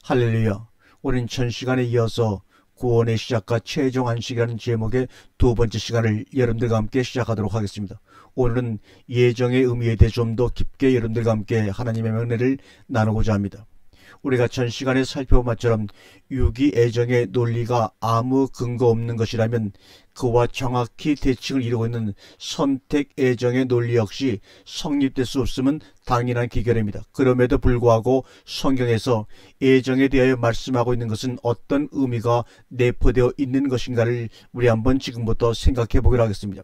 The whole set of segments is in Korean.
할렐루야. 우린 전 시간에 이어서 구원의 시작과 최종 안식이라는 제목의 두 번째 시간을 여러분들과 함께 시작하도록 하겠습니다. 오늘은 예정의 의미에 대해 좀 더 깊게 여러분들과 함께 하나님의 은혜를 나누고자 합니다. 우리가 전 시간에 살펴본 것처럼 유기애정의 논리가 아무 근거 없는 것이라면 그와 정확히 대칭을 이루고 있는 선택애정의 논리 역시 성립될 수 없음은 당연한 기결입니다. 그럼에도 불구하고 성경에서 애정에 대하여 말씀하고 있는 것은 어떤 의미가 내포되어 있는 것인가를 우리 한번 지금부터 생각해 보기로 하겠습니다.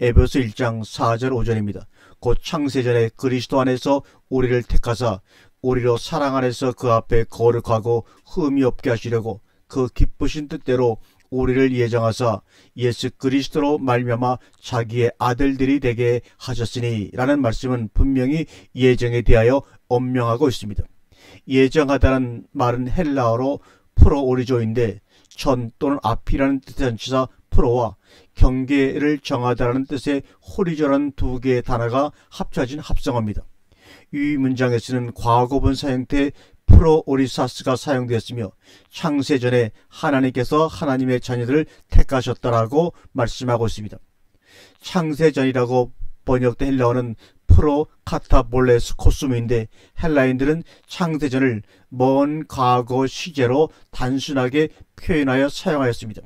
에베소 1장 4절 5절입니다. 곧 창세전에 그리스도 안에서 우리를 택하사 우리로 사랑 안에서 그 앞에 거룩하고 흠이 없게 하시려고 그 기쁘신 뜻대로 우리를 예정하사 예수 그리스도로 말미암아 자기의 아들들이 되게 하셨으니 라는 말씀은 분명히 예정에 대하여 언명하고 있습니다. 예정하다는 말은 헬라어로 프로오리조인데 전 또는 앞이라는 뜻의 전치사 프로와 경계를 정하다라는 뜻의 호리조라는 두 개의 단어가 합쳐진 합성어입니다. 이 문장에서는 과거분 사형태 프로오리사스가 사용되었으며 창세전에 하나님께서 하나님의 자녀들을 택하셨다라고 말씀하고 있습니다. 창세전이라고 번역된 헬라어는 프로카타볼레스 코스무인데 헬라인들은 창세전을 먼 과거 시제로 단순하게 표현하여 사용하였습니다.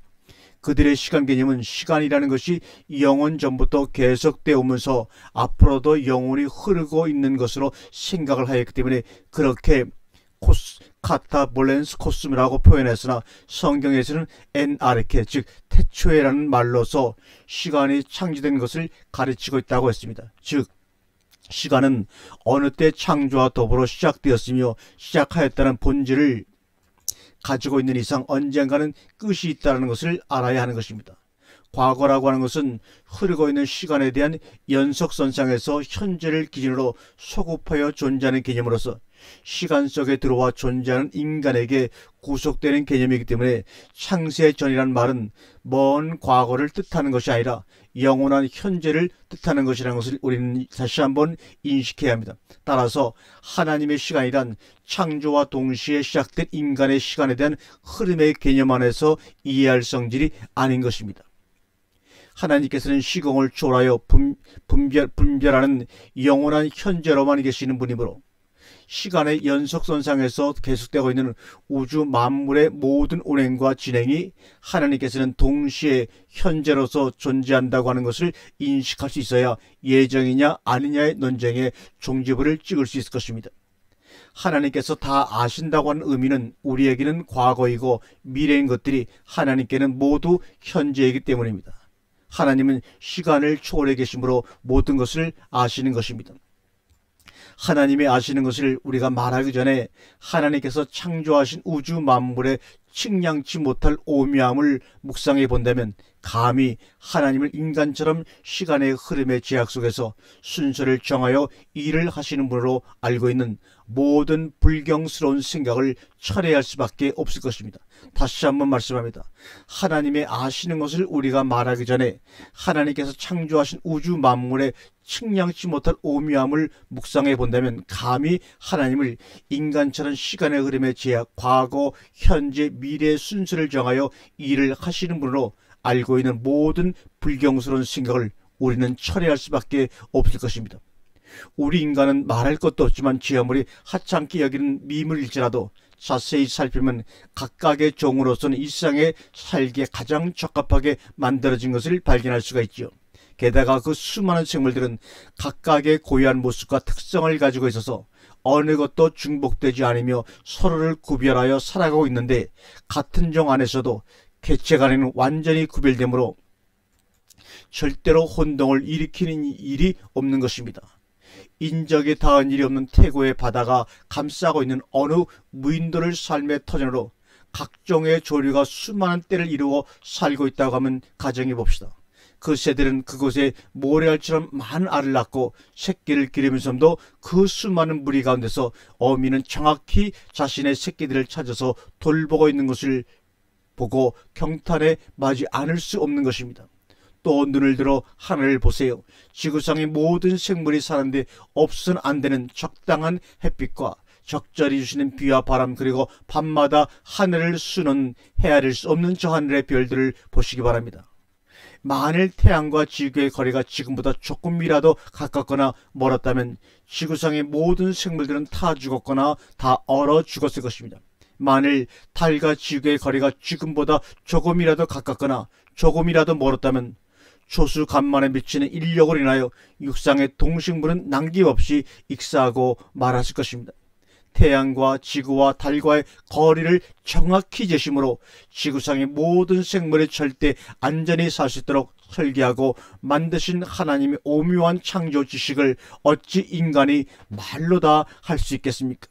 그들의 시간 개념은 시간이라는 것이 영원 전부터 계속되어 오면서 앞으로도 영원히 흐르고 있는 것으로 생각을 하였기 때문에 그렇게 카타볼렌스 코스무라고 표현했으나 성경에서는 엔아르케 즉 태초에라는 말로서 시간이 창조된 것을 가르치고 있다고 했습니다. 즉 시간은 어느 때 창조와 더불어 시작되었으며 시작하였다는 본질을 가지고 있는 이상 언젠가는 끝이 있다는 것을 알아야 하는 것입니다. 과거라고 하는 것은 흐르고 있는 시간에 대한 연속선상에서 현재를 기준으로 소급하여 존재하는 개념으로서 시간 속에 들어와 존재하는 인간에게 구속되는 개념이기 때문에 창세전이란 말은 먼 과거를 뜻하는 것이 아니라 영원한 현재를 뜻하는 것이라는 것을 우리는 다시 한번 인식해야 합니다. 따라서 하나님의 시간이란 창조와 동시에 시작된 인간의 시간에 대한 흐름의 개념 안에서 이해할 성질이 아닌 것입니다. 하나님께서는 시공을 초월하여 분별하는 영원한 현재로만 계시는 분이므로 시간의 연속선상에서 계속되고 있는 우주 만물의 모든 운행과 진행이 하나님께서는 동시에 현재로서 존재한다고 하는 것을 인식할 수 있어야 예정이냐 아니냐의 논쟁에 종지부를 찍을 수 있을 것입니다. 하나님께서 다 아신다고 하는 의미는 우리에게는 과거이고 미래인 것들이 하나님께는 모두 현재이기 때문입니다. 하나님은 시간을 초월해 계심으로 모든 것을 아시는 것입니다. 하나님이 아시는 것을 우리가 말하기 전에 하나님께서 창조하신 우주 만물의 측량치 못할 오묘함을 묵상해 본다면 감히 하나님을 인간처럼 시간의 흐름의 제약 속에서 순서를 정하여 일을 하시는 분으로 알고 있는 모든 불경스러운 생각을 철회할 수밖에 없을 것입니다. 다시 한번 말씀합니다. 하나님의 아시는 것을 우리가 말하기 전에 하나님께서 창조하신 우주 만물의 측량치 못할 오묘함을 묵상해 본다면 감히 하나님을 인간처럼 시간의 흐름의 제약, 과거, 현재, 미래의 순서를 정하여 일을 하시는 분으로 알고 있는 모든 불경스러운 생각을 우리는 철회할 수밖에 없을 것입니다. 우리 인간은 말할 것도 없지만 지 아무리 하찮게 여기는 미물일지라도 자세히 살피면 각각의 종으로서는 일상에 살기에 가장 적합하게 만들어진 것을 발견할 수가 있지요. 게다가 그 수많은 생물들은 각각의 고유한 모습과 특성을 가지고 있어서 어느 것도 중복되지 않으며 서로를 구별하여 살아가고 있는데 같은 종 안에서도 개체 간에는 완전히 구별되므로 절대로 혼동을 일으키는 일이 없는 것입니다. 인적에 닿은 일이 없는 태고의 바다가 감싸고 있는 어느 무인도를 삶의 터전으로 각종의 조류가 수많은 때를 이루어 살고 있다고 하면 가정해 봅시다. 그 새들은 그곳에 모래알처럼 많은 알을 낳고 새끼를 기르면서도 그 수많은 무리 가운데서 어미는 정확히 자신의 새끼들을 찾아서 돌보고 있는 것을 보고 경탄에 맞지 않을 수 없는 것입니다. 또 눈을 들어 하늘을 보세요. 지구상의 모든 생물이 사는데 없어서는 안 되는 적당한 햇빛과 적절히 주시는 비와 바람, 그리고 밤마다 하늘을 수는 헤아릴 수 없는 저 하늘의 별들을 보시기 바랍니다. 만일 태양과 지구의 거리가 지금보다 조금이라도 가깝거나 멀었다면 지구상의 모든 생물들은 다 죽었거나 다 얼어 죽었을 것입니다. 만일 달과 지구의 거리가 지금보다 조금이라도 가깝거나 조금이라도 멀었다면 조수간만에 미치는 인력으로 인하여 육상의 동식물은 남김없이 익사하고 말았을 것입니다. 태양과 지구와 달과의 거리를 정확히 재심으로 지구상의 모든 생물이 절대 안전히 살 수 있도록 설계하고 만드신 하나님의 오묘한 창조 지식을 어찌 인간이 말로 다 할 수 있겠습니까?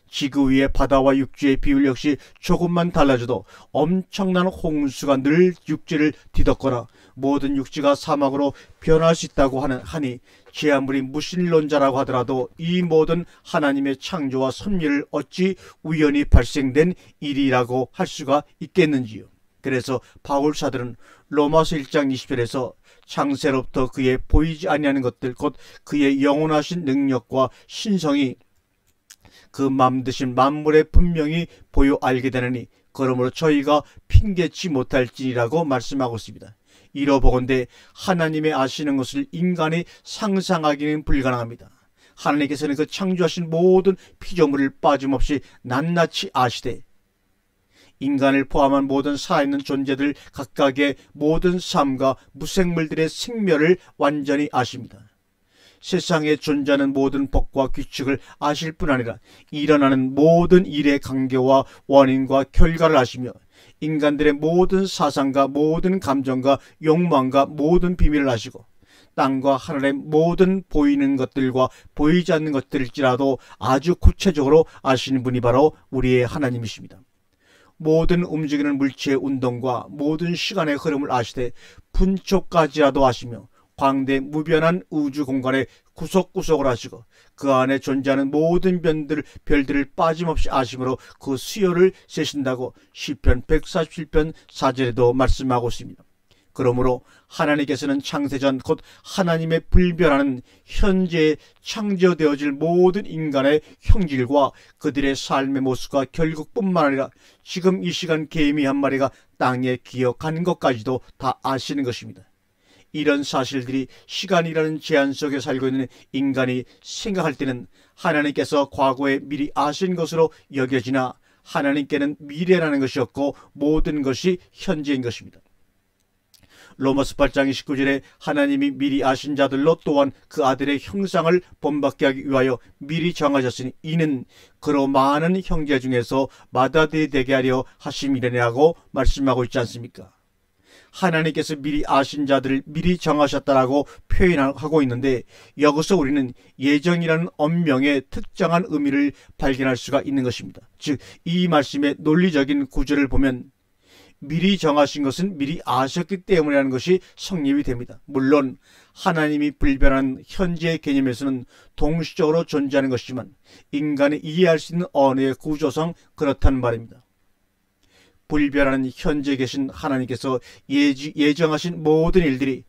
지구 위의 바다와 육지의 비율 역시 조금만 달라져도 엄청난 홍수가 늘 육지를 뒤덮거나 모든 육지가 사막으로 변할 수 있다고 하니 제 아무리 무신론자라고 하더라도 이 모든 하나님의 창조와 섭리를 어찌 우연히 발생된 일이라고 할 수가 있겠는지요. 그래서 바울 사도는 로마서 1장 20절에서 창세로부터 그의 보이지 아니하는 것들 곧 그의 영원하신 능력과 신성이 그 맘드신 만물에 분명히 보여 알게 되느니 그러므로 저희가 핑계치 못할지니라고 말씀하고 있습니다. 이러보건대 하나님의 아시는 것을 인간이 상상하기는 불가능합니다. 하나님께서는 그 창조하신 모든 피조물을 빠짐없이 낱낱이 아시되 인간을 포함한 모든 살아있는 존재들 각각의 모든 삶과 무생물들의 생멸을 완전히 아십니다. 세상에 존재하는 모든 법과 규칙을 아실 뿐 아니라 일어나는 모든 일의 관계와 원인과 결과를 아시며 인간들의 모든 사상과 모든 감정과 욕망과 모든 비밀을 아시고 땅과 하늘의 모든 보이는 것들과 보이지 않는 것들일지라도 아주 구체적으로 아시는 분이 바로 우리의 하나님이십니다. 모든 움직이는 물체의 운동과 모든 시간의 흐름을 아시되 분초까지라도 아시며 광대 무변한 우주 공간의 구석구석을 아시고 그 안에 존재하는 모든 별들을 빠짐없이 아심으로 그 수요를 세신다고 시편 147편 4절에도 말씀하고 있습니다. 그러므로 하나님께서는 창세전 곧 하나님의 불변하는 현재에 창조되어질 모든 인간의 형질과 그들의 삶의 모습과 결국뿐만 아니라 지금 이 시간 개미 한 마리가 땅에 기어가는 것까지도 다 아시는 것입니다. 이런 사실들이 시간이라는 제한 속에 살고 있는 인간이 생각할 때는 하나님께서 과거에 미리 아신 것으로 여겨지나 하나님께는 미래라는 것이 없고 모든 것이 현재인 것입니다. 로마서 8장 29절에 하나님이 미리 아신 자들로 또한 그 아들의 형상을 본받게 하기 위하여 미리 정하셨으니 이는 그로 많은 형제 중에서 맏아들이 되게 하려 하심이라고 말씀하고 있지 않습니까? 하나님께서 미리 아신 자들을 미리 정하셨다라고 표현하고 있는데 여기서 우리는 예정이라는 언명의 특정한 의미를 발견할 수가 있는 것입니다. 즉, 이 말씀의 논리적인 구조를 보면 미리 정하신 것은 미리 아셨기 때문이라는 것이 성립이 됩니다. 물론 하나님이 불변한 현재의 개념에서는 동시적으로 존재하는 것이지만 인간이 이해할 수 있는 언어의 구조상 그렇다는 말입니다. 불변하는 현재 계신 하나님께서 예정하신 모든 일들이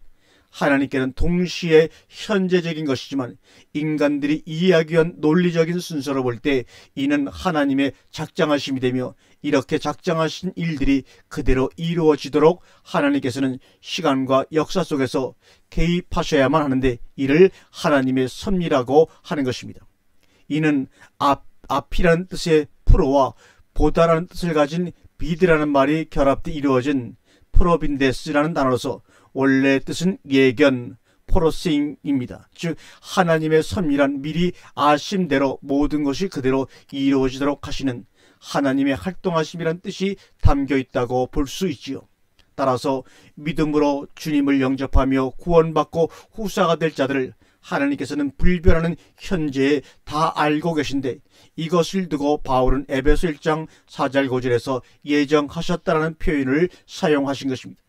하나님께는 동시에 현재적인 것이지만 인간들이 이해하기 위한 논리적인 순서로 볼 때 이는 하나님의 작정하심이 되며 이렇게 작정하신 일들이 그대로 이루어지도록 하나님께서는 시간과 역사 속에서 개입하셔야만 하는데 이를 하나님의 섭리라고 하는 것입니다. 이는 앞이라는 뜻의 프로와 보다라는 뜻을 가진 비드라는 말이 결합돼 이루어진 프로빈데스라는 단어로서 원래 뜻은 예견, 포로세잉입니다. 즉 하나님의 섭리란 미리 아심대로 모든 것이 그대로 이루어지도록 하시는 하나님의 활동하심이란 뜻이 담겨 있다고 볼 수 있지요. 따라서 믿음으로 주님을 영접하며 구원받고 후사가 될 자들을 하나님께서는 불변하는 현재에 다 알고 계신데 이것을 두고 바울은 에베소 1장 4절 5절에서 예정하셨다라는 표현을 사용하신 것입니다.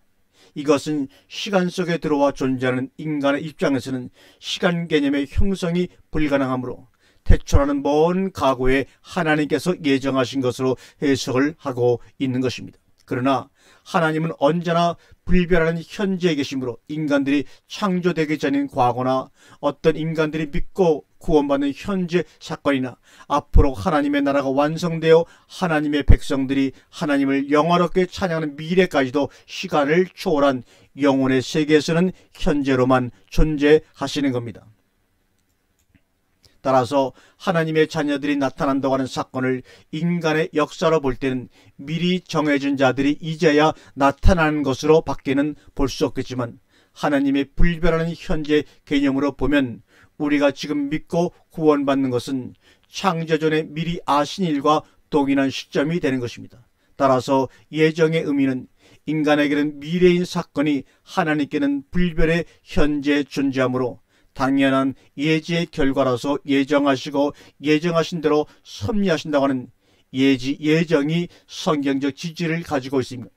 이것은 시간 속에 들어와 존재하는 인간의 입장에서는 시간 개념의 형성이 불가능하므로 태초라는 먼 과거에 하나님께서 예정하신 것으로 해석을 하고 있는 것입니다. 그러나 하나님은 언제나 불변하는 현재에 계심으로 인간들이 창조되기 전인 과거나 어떤 인간들이 믿고 구원받는 현재 사건이나 앞으로 하나님의 나라가 완성되어 하나님의 백성들이 하나님을 영화롭게 찬양하는 미래까지도 시간을 초월한 영혼의 세계에서는 현재로만 존재하시는 겁니다. 따라서 하나님의 자녀들이 나타난다고 하는 사건을 인간의 역사로 볼 때는 미리 정해진 자들이 이제야 나타나는 것으로 밖에는 볼 수 없겠지만, 하나님의 불변하는 현재 개념으로 보면 우리가 지금 믿고 구원받는 것은 창조전에 미리 아신 일과 동일한 시점이 되는 것입니다. 따라서 예정의 의미는 인간에게는 미래인 사건이 하나님께는 불변의 현재 존재하므로 당연한 예지의 결과라서 예정하시고 예정하신 대로 섭리하신다고 하는 예정이 성경적 지지를 가지고 있습니다.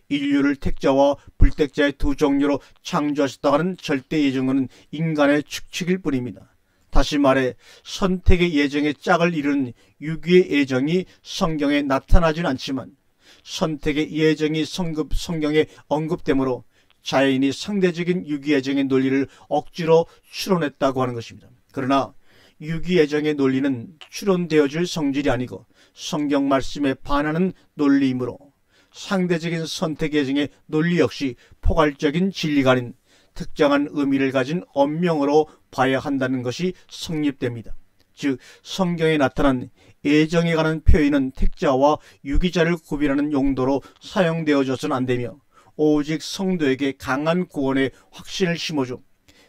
인류를 택자와 불택자의 두 종류로 창조하셨다고 하는 절대 예정은 인간의 축칙일 뿐입니다. 다시 말해 선택의 예정의 짝을 이루는 유기의 예정이 성경에 나타나지는 않지만 선택의 예정이 성경에 언급되므로 자연이 상대적인 유기예정의 논리를 억지로 추론했다고 하는 것입니다. 그러나 유기예정의 논리는 추론되어질 성질이 아니고 성경 말씀에 반하는 논리이므로 상대적인 선택예정의 논리 역시 포괄적인 진리가 아닌 특정한 의미를 가진 언명으로 봐야 한다는 것이 성립됩니다. 즉 성경에 나타난 예정에 관한 표현은 택자와 유기자를 구별하는 용도로 사용되어져서는 안되며 오직 성도에게 강한 구원의 확신을 심어줘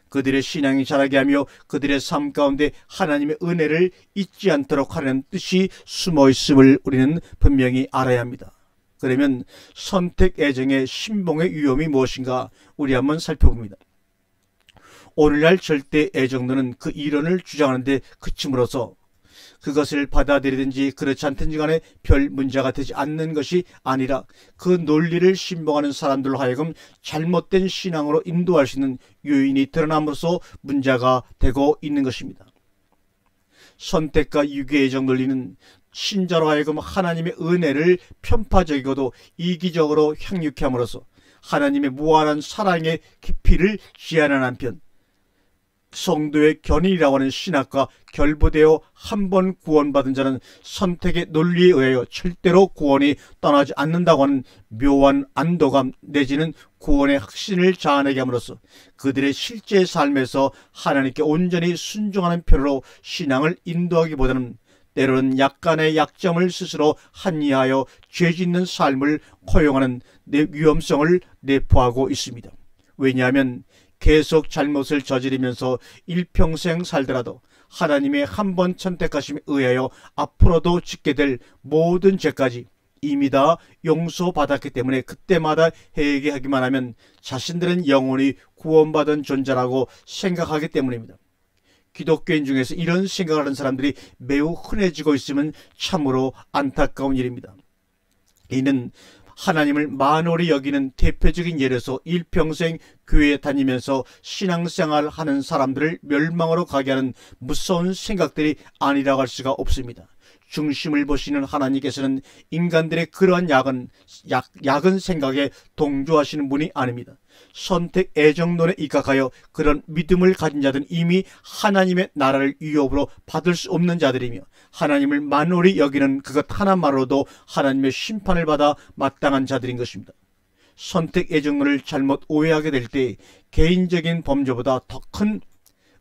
그들의 신앙이 자라게 하며 그들의 삶 가운데 하나님의 은혜를 잊지 않도록 하려는 뜻이 숨어 있음을 우리는 분명히 알아야 합니다. 그러면 선택 예정의 신봉의 위험이 무엇인가 우리 한번 살펴봅니다. 오늘날 절대 애정론은 그 이론을 주장하는데 그침으로써 그것을 받아들이든지 그렇지 않든지 간에 별 문제가 되지 않는 것이 아니라 그 논리를 신봉하는 사람들로 하여금 잘못된 신앙으로 인도할 수 있는 요인이 드러남으로써 문제가 되고 있는 것입니다. 선택과 유기애정 논리는 신자로 하여금 하나님의 은혜를 편파적이고도 이기적으로 향유케 함으로써 하나님의 무한한 사랑의 깊이를 제한하는 한편 성도의 견인이라고 하는 신학과 결부되어 한 번 구원받은 자는 선택의 논리에 의하여 절대로 구원이 떠나지 않는다고 하는 묘한 안도감 내지는 구원의 확신을 자아내게 함으로써 그들의 실제 삶에서 하나님께 온전히 순종하는 편으로 신앙을 인도하기보다는 때로는 약간의 약점을 스스로 합리하여 죄짓는 삶을 허용하는 위험성을 내포하고 있습니다. 왜냐하면 계속 잘못을 저지르면서 일평생 살더라도 하나님의 한 번 선택하심에 의하여 앞으로도 짓게 될 모든 죄까지 이미 다 용서받았기 때문에 그때마다 회개하기만 하면 자신들은 영원히 구원받은 존재라고 생각하기 때문입니다. 기독교인 중에서 이런 생각을 하는 사람들이 매우 흔해지고 있으면 참으로 안타까운 일입니다. 이는 하나님을 만홀히 여기는 대표적인 예로서 일평생 교회에 다니면서 신앙생활을 하는 사람들을 멸망으로 가게 하는 무서운 생각들이 아니라고 할 수가 없습니다. 중심을 보시는 하나님께서는 인간들의 그러한 야근 생각에 동조하시는 분이 아닙니다. 선택 애정론에 입각하여 그런 믿음을 가진 자들은 이미 하나님의 나라를 위협으로 받을 수 없는 자들이며 하나님을 만홀히 여기는 그것 하나만으로도 하나님의 심판을 받아 마땅한 자들인 것입니다. 선택 애정론을 잘못 오해하게 될 때 개인적인 범죄보다 더 큰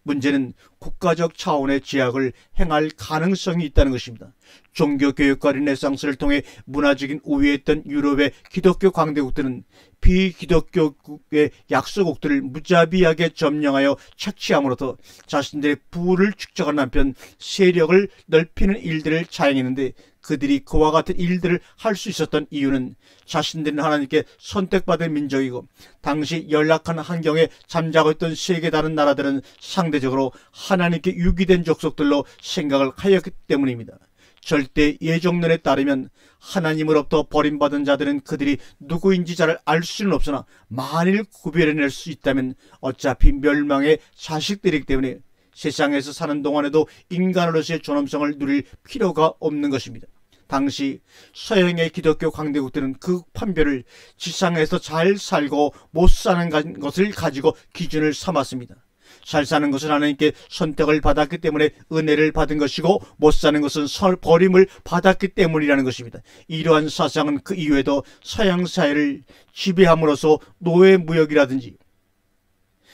문제는 국가적 차원의 제약을 행할 가능성이 있다는 것입니다. 종교교육과 르네상스를 통해 문화적인 우위했던 유럽의 기독교 강대국들은 비기독교의 약소국들을 무자비하게 점령하여 착취함으로써 자신들의 부를 축적하는 한편 세력을 넓히는 일들을 자행했는데 그들이 그와 같은 일들을 할 수 있었던 이유는 자신들은 하나님께 선택받은 민족이고 당시 연락한 환경에 잠자고 있던 세계 다른 나라들은 상대적으로 하나님께 유기된 족속들로 생각을 하였기 때문입니다. 절대 예정론에 따르면 하나님으로부터 버림받은 자들은 그들이 누구인지 잘 알 수는 없으나 만일 구별해낼 수 있다면 어차피 멸망의 자식들이기 때문에 세상에서 사는 동안에도 인간으로서의 존엄성을 누릴 필요가 없는 것입니다. 당시 서양의 기독교 강대국들은 그 판별을 지상에서 잘 살고 못 사는 것을 가지고 기준을 삼았습니다. 잘 사는 것은 하나님께 선택을 받았기 때문에 은혜를 받은 것이고 못 사는 것은 버림을 받았기 때문이라는 것입니다. 이러한 사상은 그 이후에도 서양 사회를 지배함으로써 노예무역이라든지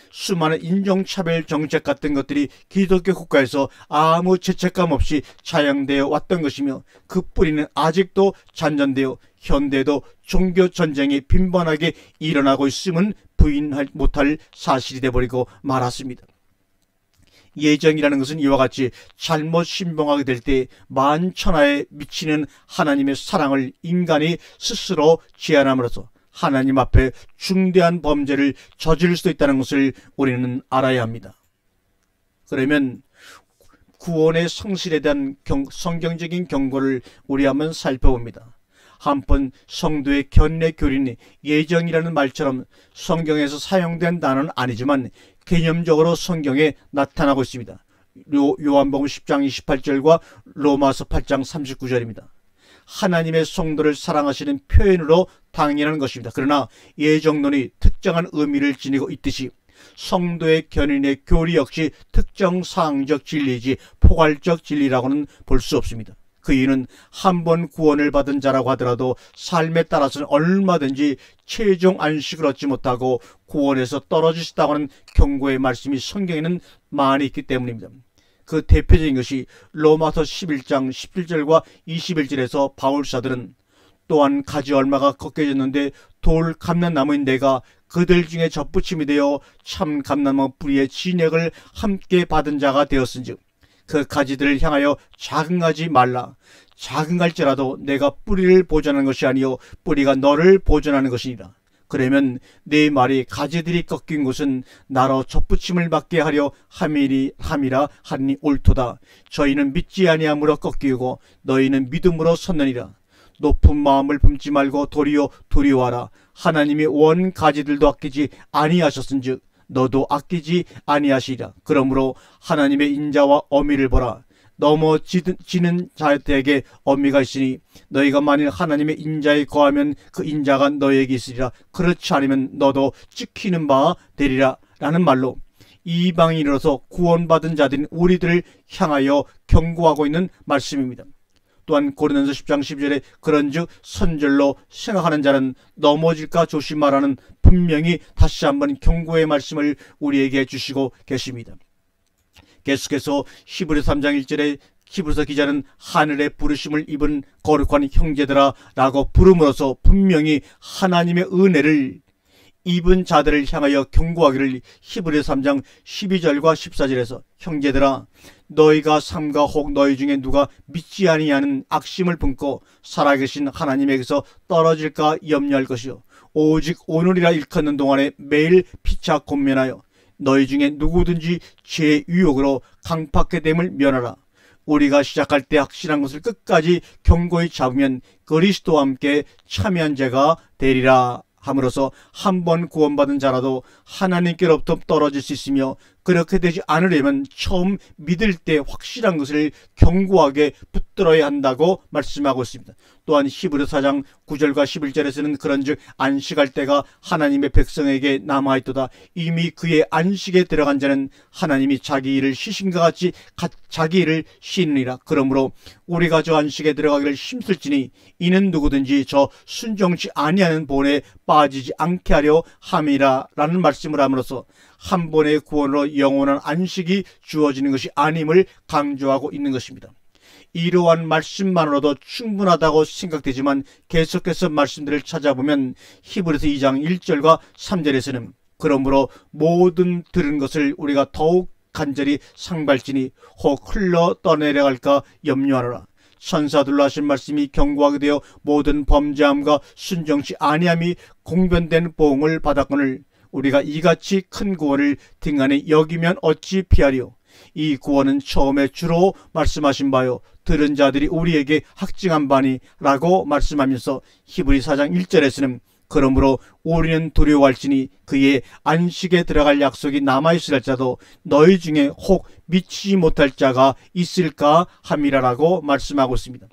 수많은 인종차별 정책 같은 것들이 기독교 국가에서 아무 죄책감 없이 자양되어 왔던 것이며 그 뿌리는 아직도 잔존되어 현대에도 종교전쟁이 빈번하게 일어나고 있음은 부인할 못할 사실이 되어버리고 말았습니다. 예정이라는 것은 이와 같이 잘못 신봉하게 될 때 만천하에 미치는 하나님의 사랑을 인간이 스스로 제한함으로써 하나님 앞에 중대한 범죄를 저지를 수도 있다는 것을 우리는 알아야 합니다. 그러면 구원의 성실에 대한 성경적인 경고를 우리 한번 살펴봅니다. 한편 성도의 견례 교리는 예정이라는 말처럼 성경에서 사용된 단어는 아니지만 개념적으로 성경에 나타나고 있습니다. 요한복음 10장 28절과 로마서 8장 39절입니다. 하나님의 성도를 사랑하시는 표현으로 당연한 것입니다. 그러나 예정론이 특정한 의미를 지니고 있듯이 성도의 견인의 교리 역시 특정 사항적 진리이지 포괄적 진리라고는 볼 수 없습니다. 그 이유는 한 번 구원을 받은 자라고 하더라도 삶에 따라서는 얼마든지 최종 안식을 얻지 못하고 구원에서 떨어지시다고 하는 경고의 말씀이 성경에는 많이 있기 때문입니다. 그 대표적인 것이 로마서 11장 17절과 21절에서 바울사들은 또한 가지 얼마가 꺾여졌는데 돌 감람나무인 내가 그들 중에 접붙임이 되어 참 감람나무 뿌리의 진액을 함께 받은 자가 되었은즉 그 가지들을 향하여 자긍하지 말라. 자긍할지라도 내가 뿌리를 보존하는 것이 아니요 뿌리가 너를 보존하는 것이니라. 그러면 내 말이 가지들이 꺾인 곳은 나로 접붙임을 받게 하려 함이라 하니 옳도다. 저희는 믿지 아니함으로 꺾이고 너희는 믿음으로 섰느니라. 높은 마음을 품지 말고 도리어 두려워하라. 하나님이 원 가지들도 아끼지 아니하셨은즉 너도 아끼지 아니하시리라. 그러므로 하나님의 인자와 어미를 보라. 넘어지는 자들에게 어미가 있으니 너희가 만일 하나님의 인자에 거하면 그 인자가 너에게 있으리라. 그렇지 않으면 너도 찍히는 바 되리라. 라는 말로 이방인으로서 구원받은 자들인 우리들을 향하여 경고하고 있는 말씀입니다. 또한 고린도서 10장 12절에 그런즉 선절로 생각하는 자는 넘어질까 조심하라는 분명히 다시 한번 경고의 말씀을 우리에게 주시고 계십니다. 계속해서 히브리서 3장 1절에 히브리서 기자는 하늘의 부르심을 입은 거룩한 형제들아 라고 부름으로써 분명히 하나님의 은혜를 입은 자들을 향하여 경고하기를 히브리서 3장 12절과 14절에서 형제들아 너희가 삼가 혹 너희 중에 누가 믿지 아니하는 악심을 품고 살아계신 하나님에게서 떨어질까 염려할 것이요 오직 오늘이라 일컫는 동안에 매일 피차 권면하여 너희 중에 누구든지 죄의 유혹으로 강팍해 됨을 면하라. 우리가 시작할 때 확실한 것을 끝까지 견고히 잡으면 그리스도와 함께 참여한 자가 되리라 함으로써 한 번 구원받은 자라도 하나님께로부터 떨어질 수 있으며 그렇게 되지 않으려면 처음 믿을 때 확실한 것을 견고하게 붙들어야 한다고 말씀하고 있습니다. 또한 히브리서 4장 9절과 11절에서는 그런즉 안식할 때가 하나님의 백성에게 남아있도다. 이미 그의 안식에 들어간 자는 하나님이 자기 일을 쉬신것 같이 자기 일을 쉬느니라. 그러므로 우리가 저 안식에 들어가기를 힘쓸지니 이는 누구든지 저 순종치 아니하는 본에 빠지지 않게 하려 함이라 라는 말씀을 함으로써 한 번의 구원으로 영원한 안식이 주어지는 것이 아님을 강조하고 있는 것입니다. 이러한 말씀만으로도 충분하다고 생각되지만 계속해서 말씀들을 찾아보면 히브리서 2장 1절과 3절에서는 그러므로 모든 들은 것을 우리가 더욱 간절히 상발지니 혹 흘러 떠내려갈까 염려하노라. 천사들로 하신 말씀이 경고하게 되어 모든 범죄함과 순종치 아니함이 공변된 보응을 받았거늘 우리가 이같이 큰 구원을 등한히 여기면 어찌 피하리요. 이 구원은 처음에 주로 말씀하신 바요 들은 자들이 우리에게 확증한 바니 라고 말씀하면서 히브리 4장 1절에서는 그러므로 우리는 두려워할지니 그의 안식에 들어갈 약속이 남아있을 할지라도 너희 중에 혹 미치지 못할 자가 있을까 함이라라고 말씀하고 있습니다.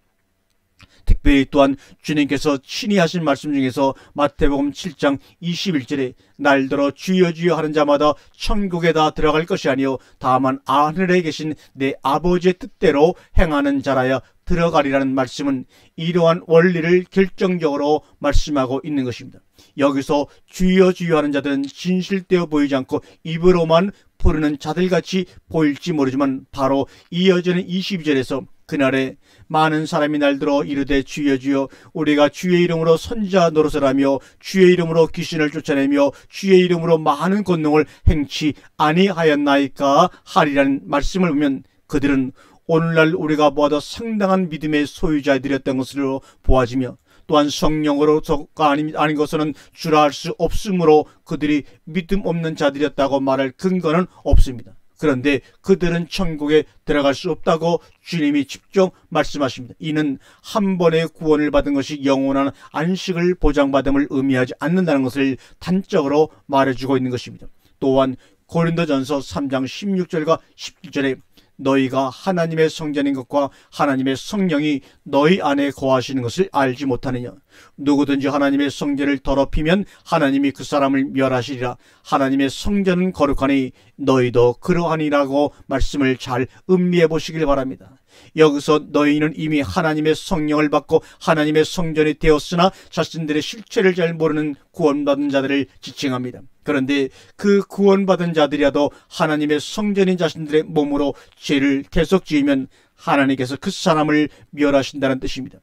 특별히 또한 주님께서 친히 하신 말씀 중에서 마태복음 7장 21절에 날들어 주여 주여 하는 자마다 천국에 다 들어갈 것이 아니요 다만 하늘에 계신 내 아버지의 뜻대로 행하는 자라야 들어가리라는 말씀은 이러한 원리를 결정적으로 말씀하고 있는 것입니다. 여기서 주여 주여 하는 자들은 진실되어 보이지 않고 입으로만 부르는 자들같이 보일지 모르지만 바로 이어지는 22절에서 그날에 많은 사람이 날들어 이르되 주여 주여 우리가 주의 이름으로 선지자 노릇을 하며 주의 이름으로 귀신을 쫓아내며 주의 이름으로 많은 권능을 행치 아니하였나이까 하리라는 말씀을 보면 그들은 오늘날 우리가 보아도 상당한 믿음의 소유자들이었던 것으로 보아지며 또한 성령으로서가 아닌 것은 주라 할 수 없으므로 그들이 믿음 없는 자들이었다고 말할 근거는 없습니다. 그런데 그들은 천국에 들어갈 수 없다고 주님이 직접 말씀하십니다. 이는 한 번의 구원을 받은 것이 영원한 안식을 보장받음을 의미하지 않는다는 것을 단적으로 말해주고 있는 것입니다. 또한 고린도전서 3장 16절과 17절에 너희가 하나님의 성전인 것과 하나님의 성령이 너희 안에 거하시는 것을 알지 못하느냐. 누구든지 하나님의 성전을 더럽히면 하나님이 그 사람을 멸하시리라. 하나님의 성전은 거룩하니 너희도 그러하니라고 말씀을 잘 음미해 보시길 바랍니다. 여기서 너희는 이미 하나님의 성령을 받고 하나님의 성전이 되었으나 자신들의 실체를 잘 모르는 구원받은 자들을 지칭합니다. 그런데 그 구원받은 자들이라도 하나님의 성전인 자신들의 몸으로 죄를 계속 지으면 하나님께서 그 사람을 멸하신다는 뜻입니다.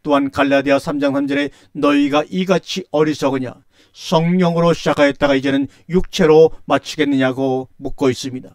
또한 갈라디아 3장 3절에 너희가 이같이 어리석으냐 성령으로 시작하였다가 이제는 육체로 마치겠느냐고 묻고 있습니다.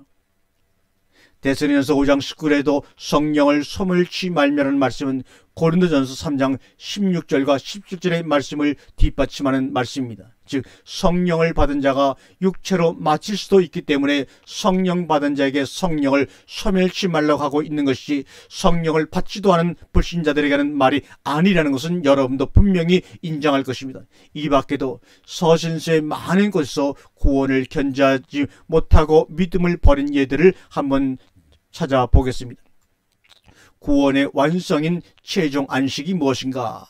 데살로니가서 5장 19절에도 성령을 소멸치 말며라는 말씀은 고린도전서 3장 16절과 17절의 말씀을 뒷받침하는 말씀입니다. 즉 성령을 받은 자가 육체로 마칠 수도 있기 때문에 성령 받은 자에게 성령을 소멸치 말라고 하고 있는 것이 성령을 받지도 않은 불신자들에게는 말이 아니라는 것은 여러분도 분명히 인정할 것입니다. 이 밖에도 서신서의 많은 곳에서 구원을 견지하지 못하고 믿음을 버린 예들을 한번 찾아보겠습니다. 구원의 완성인 최종 안식이 무엇인가?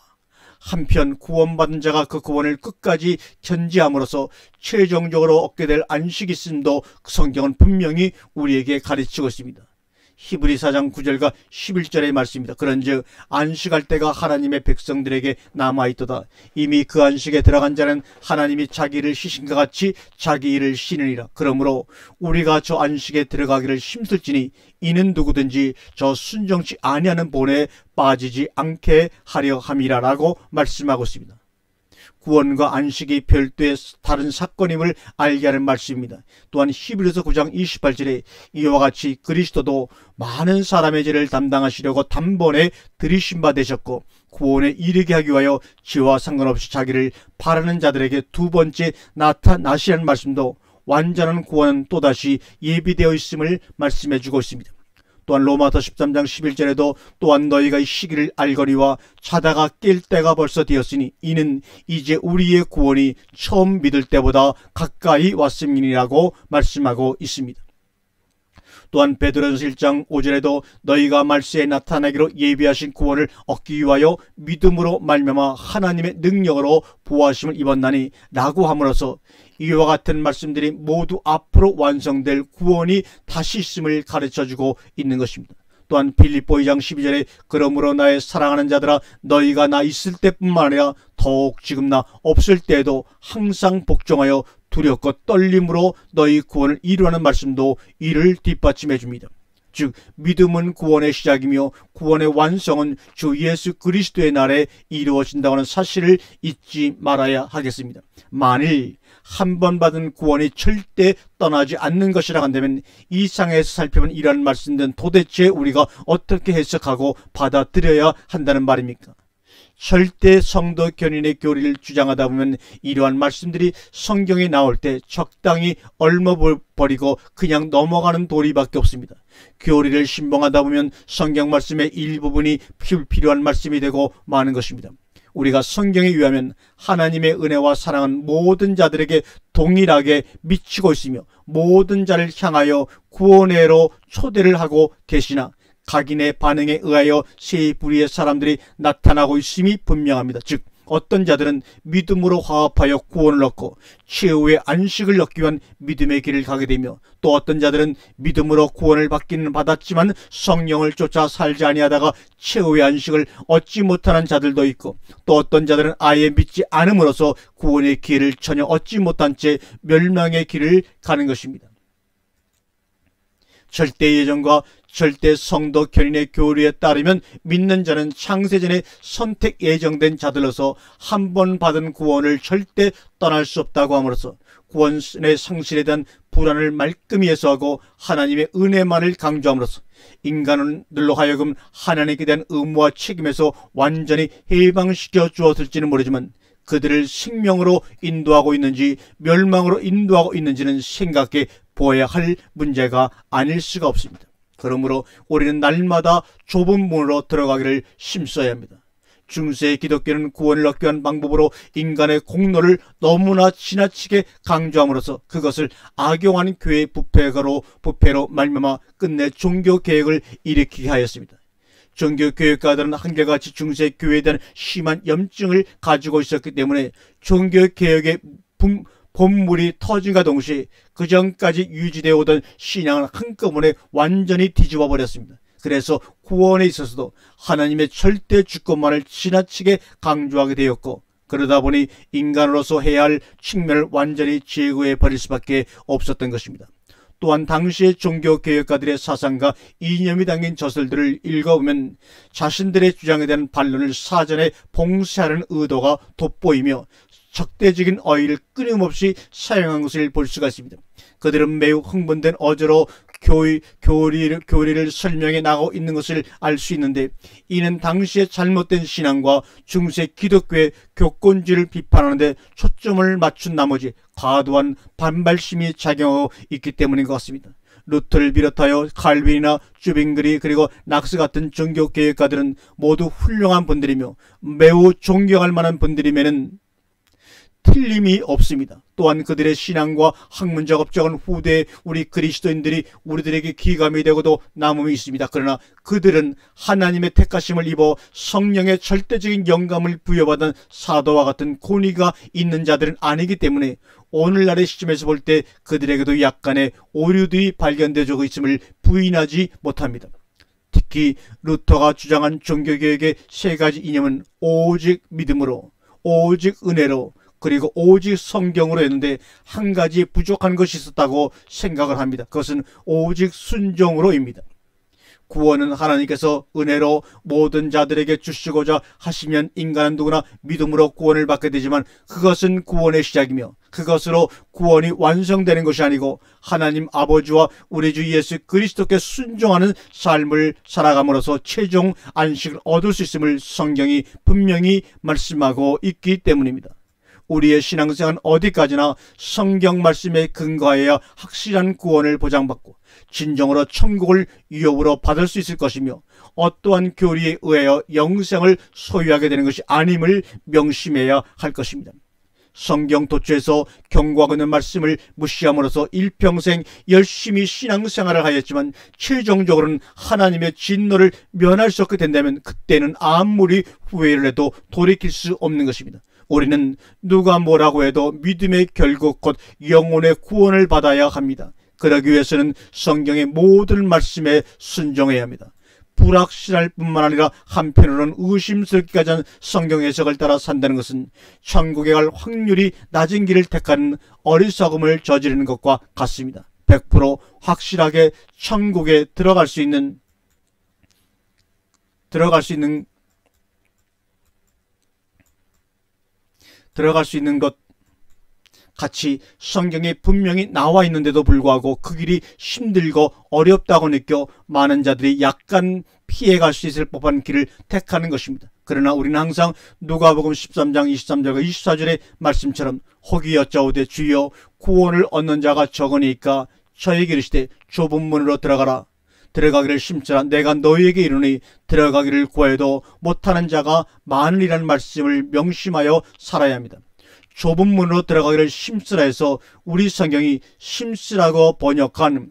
한편 구원받은 자가 그 구원을 끝까지 견지함으로써 최종적으로 얻게 될 안식이 있음도 성경은 분명히 우리에게 가르치고 있습니다. 히브리 4장 9절과 11절의 말씀입니다. 그런즉 안식할 때가 하나님의 백성들에게 남아있도다. 이미 그 안식에 들어간 자는 하나님이 자기 일을 쉬신것 같이 자기 일을 쉬느니라. 그러므로 우리가 저 안식에 들어가기를 힘쓸지니 이는 누구든지 저 순종치 아니하는 본에 빠지지 않게 하려 함이라 라고 말씀하고 있습니다. 구원과 안식이 별도의 다른 사건임을 알게 하는 말씀입니다. 또한 히브리서 9장 28절에 이와 같이 그리스도도 많은 사람의 죄를 담당하시려고 단번에 들이신 바 되셨고 구원에 이르게 하기 위하여 죄와 상관없이 자기를 바라는 자들에게 두 번째 나타나시라는 말씀도 완전한 구원은 또다시 예비되어 있음을 말씀해 주고 있습니다. 또한 로마서 13장 11절에도 또한 너희가 이 시기를 알거니와 자다가 깰 때가 벌써 되었으니 이는 이제 우리의 구원이 처음 믿을 때보다 가까이 왔음이니라고 말씀하고 있습니다. 또한 베드로전서 1장 5절에도 너희가 말세에 나타나기로 예비하신 구원을 얻기 위하여 믿음으로 말미암아 하나님의 능력으로 보호하심을 입었나니 라고 함으로써 이와 같은 말씀들이 모두 앞으로 완성될 구원이 다시 있음을 가르쳐주고 있는 것입니다. 또한 빌립보 2장 12절에 그러므로 나의 사랑하는 자들아 너희가 나 있을 때뿐만 아니라 더욱 지금 나 없을 때에도 항상 복종하여 두렵고 떨림으로 너희 구원을 이루라는 말씀도 이를 뒷받침해 줍니다. 즉 믿음은 구원의 시작이며 구원의 완성은 주 예수 그리스도의 날에 이루어진다고 하는 사실을 잊지 말아야 하겠습니다. 만일 한 번 받은 구원이 절대 떠나지 않는 것이라 한다면 이 상에서 살펴본 이러한 말씀들은 도대체 우리가 어떻게 해석하고 받아들여야 한다는 말입니까? 절대 성도 견인의 교리를 주장하다 보면 이러한 말씀들이 성경에 나올 때 적당히 얽어버리고 그냥 넘어가는 도리밖에 없습니다. 교리를 신봉하다 보면 성경 말씀의 일부분이 필요한 말씀이 되고 마는 것입니다. 우리가 성경에 의하면 하나님의 은혜와 사랑은 모든 자들에게 동일하게 미치고 있으며 모든 자를 향하여 구원회로 초대를 하고 계시나 각인의 반응에 의하여 세 부류의 사람들이 나타나고 있음이 분명합니다. 즉 어떤 자들은 믿음으로 화합하여 구원을 얻고 최후의 안식을 얻기 위한 믿음의 길을 가게 되며, 또 어떤 자들은 믿음으로 구원을 받기는 받았지만 성령을 쫓아 살지 아니하다가 최후의 안식을 얻지 못하는 자들도 있고, 또 어떤 자들은 아예 믿지 않음으로써 구원의 기회를 전혀 얻지 못한 채 멸망의 길을 가는 것입니다. 절대 예정과 절대 성도 견인의 교리에 따르면 믿는 자는 창세전에 선택 예정된 자들로서 한 번 받은 구원을 절대 떠날 수 없다고 함으로써 구원의 상실에 대한 불안을 말끔히 해소하고 하나님의 은혜만을 강조함으로써 인간들로 하여금 하나님께 대한 의무와 책임에서 완전히 해방시켜 주었을지는 모르지만, 그들을 생명으로 인도하고 있는지 멸망으로 인도하고 있는지는 생각해 보아야 할 문제가 아닐 수가 없습니다. 그러므로 우리는 날마다 좁은 문으로 들어가기를 힘써야 합니다. 중세 기독교는 구원을 얻기 위한 방법으로 인간의 공로를 너무나 지나치게 강조함으로써 그것을 악용한 교회 부패로 말미암아 끝내 종교개혁을 일으키게 하였습니다. 종교교육가들은 한결같이 중세 교회에 대한 심한 염증을 가지고 있었기 때문에 종교개혁의 본물이 터진과 동시에 그 전까지 유지되어 오던 신앙을 한꺼번에 완전히 뒤집어 버렸습니다. 그래서 구원에 있어서도 하나님의 절대 주권만을 지나치게 강조하게 되었고, 그러다 보니 인간으로서 해야 할 측면을 완전히 제거해 버릴 수밖에 없었던 것입니다. 또한 당시의 종교개혁가들의 사상과 이념이 담긴 저술들을 읽어보면 자신들의 주장에 대한 반론을 사전에 봉쇄하는 의도가 돋보이며 적대적인 어휘를 끊임없이 사용한 것을 볼 수가 있습니다. 그들은 매우 흥분된 어조로 교리를 설명해 나가고 있는 것을 알 수 있는데, 이는 당시의 잘못된 신앙과 중세 기독교의 교권주의를 비판하는 데 초점을 맞춘 나머지 과도한 반발심이 작용하고 있기 때문인 것 같습니다. 루터를 비롯하여 칼빈이나 쭈빙그리 그리고 낙스 같은 종교개혁가들은 모두 훌륭한 분들이며 매우 존경할 만한 분들이면은 틀림이 없습니다. 또한 그들의 신앙과 학문적 업적은 후대 우리 그리스도인들이 우리들에게 기감이 되고도 남음이 있습니다. 그러나 그들은 하나님의 택하심을 입어 성령의 절대적인 영감을 부여받은 사도와 같은 권위가 있는 자들은 아니기 때문에 오늘날의 시점에서 볼 때 그들에게도 약간의 오류들이 발견되고 있음을 부인하지 못합니다. 특히 루터가 주장한 종교개혁의 세 가지 이념은 오직 믿음으로, 오직 은혜로, 그리고 오직 성경으로 했는데 한 가지 부족한 것이 있었다고 생각을 합니다. 그것은 오직 순종으로입니다. 구원은 하나님께서 은혜로 모든 자들에게 주시고자 하시면 인간은 누구나 믿음으로 구원을 받게 되지만, 그것은 구원의 시작이며 그것으로 구원이 완성되는 것이 아니고 하나님 아버지와 우리 주 예수 그리스도께 순종하는 삶을 살아감으로써 최종 안식을 얻을 수 있음을 성경이 분명히 말씀하고 있기 때문입니다. 우리의 신앙생활은 어디까지나 성경 말씀에 근거하여야 확실한 구원을 보장받고 진정으로 천국을 유업으로 받을 수 있을 것이며, 어떠한 교리에 의하여 영생을 소유하게 되는 것이 아님을 명심해야 할 것입니다. 성경 도처에서 경고하고 있는 말씀을 무시함으로써 일평생 열심히 신앙생활을 하였지만 최종적으로는 하나님의 진노를 면할 수 없게 된다면 그때는 아무리 후회를 해도 돌이킬 수 없는 것입니다. 우리는 누가 뭐라고 해도 믿음의 결국 곧 영혼의 구원을 받아야 합니다. 그러기 위해서는 성경의 모든 말씀에 순종해야 합니다. 불확실할 뿐만 아니라 한편으로는 의심스럽기까지 한 성경 해석을 따라 산다는 것은 천국에 갈 확률이 낮은 길을 택하는 어리석음을 저지르는 것과 같습니다. 100% 확실하게 천국에 들어갈 수 있는 것 같이 성경에 분명히 나와 있는데도 불구하고 그 길이 힘들고 어렵다고 느껴 많은 자들이 약간 피해갈 수 있을 법한 길을 택하는 것입니다. 그러나 우리는 항상 누가복음 13장 23절과 24절의 말씀처럼 혹이 여짜오되 주여 구원을 얻는 자가 적으니까 저에게 이르시되 좁은 문으로 들어가라. 들어가기를 힘쓰라. 내가 너희에게 이르노니 들어가기를 구하여도 못하는 자가 많으리라는 말씀을 명심하여 살아야 합니다. 좁은 문으로 들어가기를 힘쓰라 해서 우리 성경이 힘쓰라고 번역한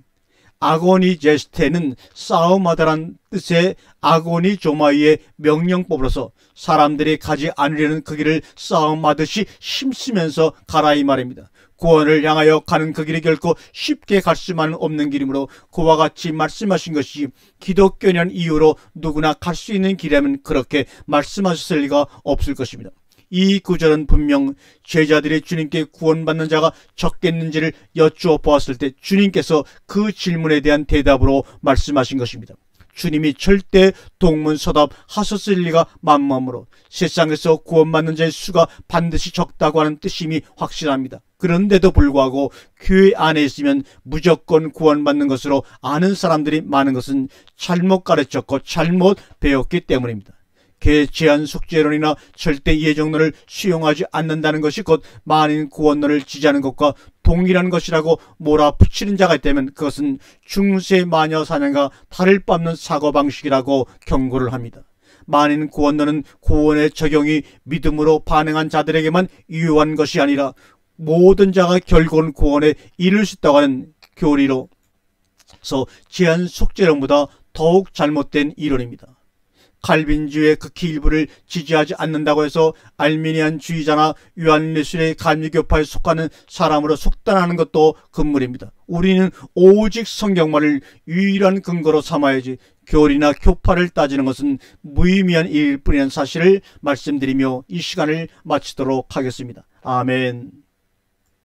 아고니제스테는 싸움하다란 뜻의 아고니조마이의 명령법으로서 사람들이 가지 않으려는 그 길을 싸움하듯이 힘쓰면서 가라 이 말입니다. 구원을 향하여 가는 그 길이 결코 쉽게 갈 수만은 없는 길이므로 그와 같이 말씀하신 것이 기독교냐는 이유로 누구나 갈 수 있는 길이라면 그렇게 말씀하셨을 리가 없을 것입니다. 이 구절은 분명 제자들이 주님께 구원받는 자가 적겠는지를 여쭈어 보았을 때 주님께서 그 질문에 대한 대답으로 말씀하신 것입니다. 주님이 절대 동문서답하셨을 리가 만무하므로 세상에서 구원받는 자의 수가 반드시 적다고 하는 뜻임이 확실합니다. 그런데도 불구하고 교회 안에 있으면 무조건 구원받는 것으로 아는 사람들이 많은 것은 잘못 가르쳤고 잘못 배웠기 때문입니다. 개제한 속죄론이나 절대 예정론을 수용하지 않는다는 것이 곧 만인 구원론을 지지하는 것과 동일한 것이라고 몰아붙이는 자가 있다면 그것은 중세 마녀 사냥과 다를 바 없는 사고방식이라고 경고를 합니다. 만인 구원론은 구원의 적용이 믿음으로 반응한 자들에게만 유효한 것이 아니라 모든 자가 결국은 구원에 이를 수 있다고 하는 교리로서 제한 속죄론보다 더욱 잘못된 이론입니다. 칼빈주의 극히 일부를 지지하지 않는다고 해서 알미니안주의자나 요한일술의 감리교파에 속하는 사람으로 속단하는 것도 금물입니다. 우리는 오직 성경만을 유일한 근거로 삼아야지 교리나 교파를 따지는 것은 무의미한 일일 뿐이라는 사실을 말씀드리며 이 시간을 마치도록 하겠습니다. 아멘.